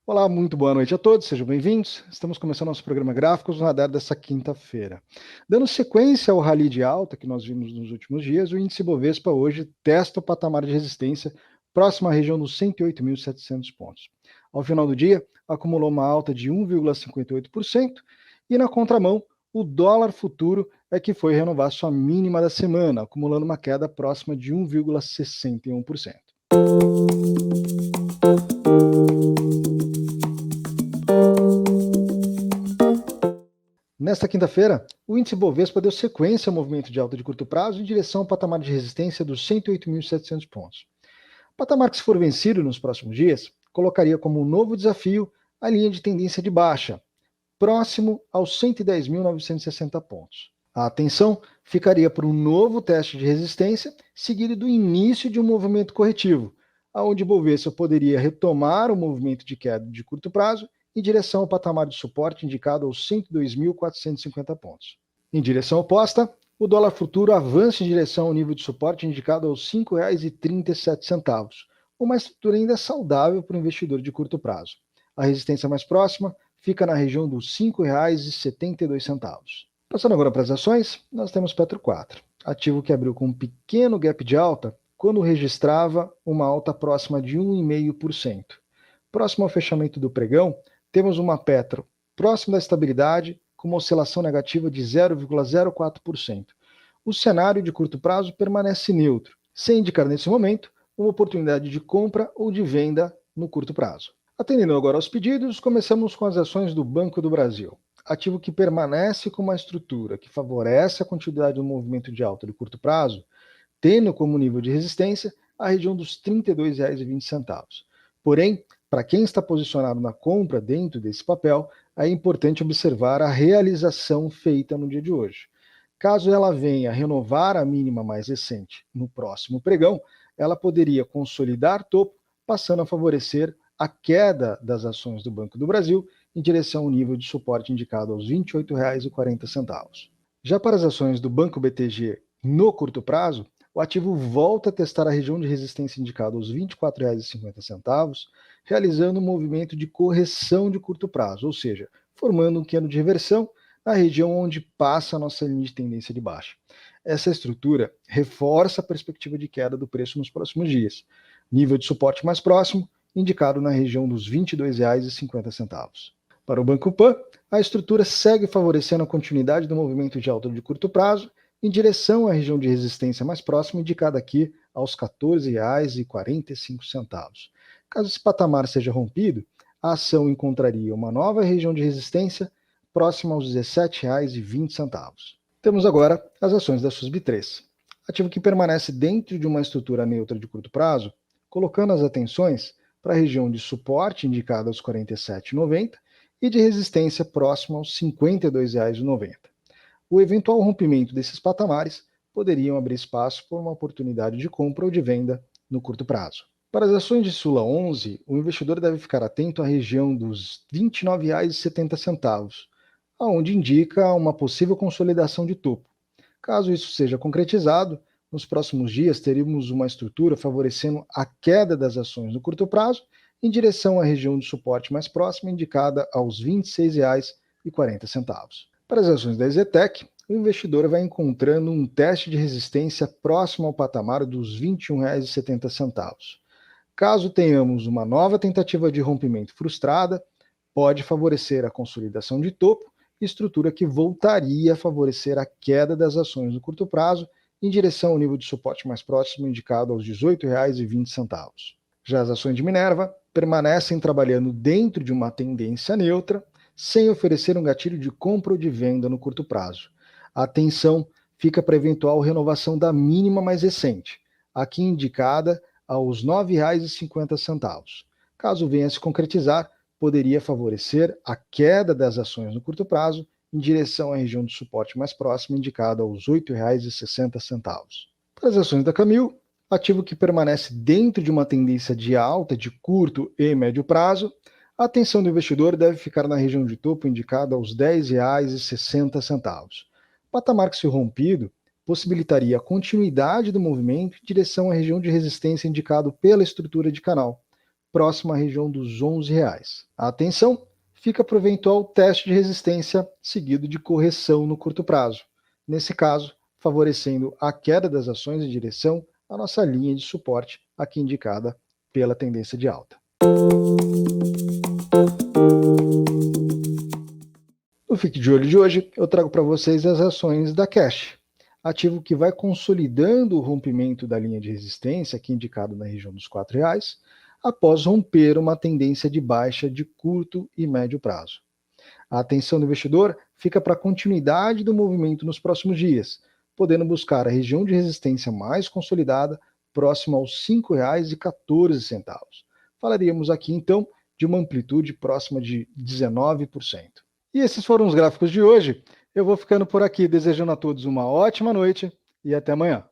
Olá, muito boa noite a todos, sejam bem-vindos. Estamos começando nosso programa Gráficos no Radar dessa quinta-feira. Dando sequência ao rally de alta que nós vimos nos últimos dias, o índice Bovespa hoje testa o patamar de resistência próximo à região dos 108.700 pontos. Ao final do dia, acumulou uma alta de 1,58% e na contramão, o dólar futuro é que foi renovar sua mínima da semana, acumulando uma queda próxima de 1,61%. Nesta quinta-feira, o índice Bovespa deu sequência ao movimento de alta de curto prazo em direção ao patamar de resistência dos 108.700 pontos. Patamar que, se for vencido nos próximos dias, colocaria como um novo desafio a linha de tendência de baixa, próximo aos 110.960 pontos. A atenção ficaria por um novo teste de resistência, seguido do início de um movimento corretivo, onde o Bovespa poderia retomar o movimento de queda de curto prazo em direção ao patamar de suporte indicado aos 102.450 pontos. Em direção oposta, o dólar futuro avança em direção ao nível de suporte indicado aos R$ 5,37, uma estrutura ainda saudável para o investidor de curto prazo. A resistência mais próxima fica na região dos R$ 5,72. Passando agora para as ações, nós temos Petro 4, ativo que abriu com um pequeno gap de alta quando registrava uma alta próxima de 1,5%. Próximo ao fechamento do pregão, temos uma Petro próximo da estabilidade, com uma oscilação negativa de 0,04%. O cenário de curto prazo permanece neutro, sem indicar nesse momento uma oportunidade de compra ou de venda no curto prazo. Atendendo agora aos pedidos, começamos com as ações do Banco do Brasil, ativo que permanece com uma estrutura que favorece a continuidade do movimento de alta de curto prazo, tendo como nível de resistência a região dos R$ 32,20. Porém, para quem está posicionado na compra dentro desse papel, é importante observar a realização feita no dia de hoje. Caso ela venha renovar a mínima mais recente no próximo pregão, ela poderia consolidar topo, passando a favorecer a queda das ações do Banco do Brasil em direção ao nível de suporte indicado aos R$ 28,40. Já para as ações do Banco BTG no curto prazo, o ativo volta a testar a região de resistência indicada aos R$ 24,50, realizando um movimento de correção de curto prazo, ou seja, formando um cano de reversão na região onde passa a nossa linha de tendência de baixa. Essa estrutura reforça a perspectiva de queda do preço nos próximos dias. Nível de suporte mais próximo, indicado na região dos R$ 22,50. Para o Banco Pan, a estrutura segue favorecendo a continuidade do movimento de alta de curto prazo, em direção à região de resistência mais próxima, indicada aqui aos R$ 14,45. Caso esse patamar seja rompido, a ação encontraria uma nova região de resistência próxima aos R$ 17,20. Temos agora as ações da SUSB3, ativo que permanece dentro de uma estrutura neutra de curto prazo, colocando as atenções para a região de suporte indicada aos R$ 47,90 e de resistência próxima aos R$ 52,90. O eventual rompimento desses patamares poderiam abrir espaço para uma oportunidade de compra ou de venda no curto prazo. Para as ações de Sula 11, o investidor deve ficar atento à região dos R$ 29,70, aonde indica uma possível consolidação de topo. Caso isso seja concretizado, nos próximos dias teremos uma estrutura favorecendo a queda das ações no curto prazo em direção à região de suporte mais próxima, indicada aos R$ 26,40. Para as ações da EZTEC, o investidor vai encontrando um teste de resistência próximo ao patamar dos R$ 21,70. Caso tenhamos uma nova tentativa de rompimento frustrada, pode favorecer a consolidação de topo, estrutura que voltaria a favorecer a queda das ações no curto prazo em direção ao nível de suporte mais próximo indicado aos R$ 18,20. Já as ações de Minerva permanecem trabalhando dentro de uma tendência neutra, sem oferecer um gatilho de compra ou de venda no curto prazo. A atenção fica para a eventual renovação da mínima mais recente, aqui indicada aos R$ 9,50. Caso venha a se concretizar, poderia favorecer a queda das ações no curto prazo em direção à região de suporte mais próxima, indicada aos R$ 8,60. Para as ações da Camil, ativo que permanece dentro de uma tendência de alta de curto e médio prazo, a atenção do investidor deve ficar na região de topo indicada aos R$ 10,60. Patamar que, se rompido, possibilitaria a continuidade do movimento em direção à região de resistência indicado pela estrutura de canal, próximo à região dos R$ 11. A atenção fica para o eventual teste de resistência seguido de correção no curto prazo. Nesse caso, favorecendo a queda das ações em direção à nossa linha de suporte, aqui indicada pela tendência de alta. No Fique de Olho de hoje, eu trago para vocês as ações da Cash, ativo que vai consolidando o rompimento da linha de resistência, aqui indicado na região dos R$ 4, após romper uma tendência de baixa de curto e médio prazo. A atenção do investidor fica para a continuidade do movimento nos próximos dias, podendo buscar a região de resistência mais consolidada, próxima aos R$ 5,14. Falaríamos aqui, então, de uma amplitude próxima de 19%. E esses foram os gráficos de hoje. Eu vou ficando por aqui, desejando a todos uma ótima noite e até amanhã.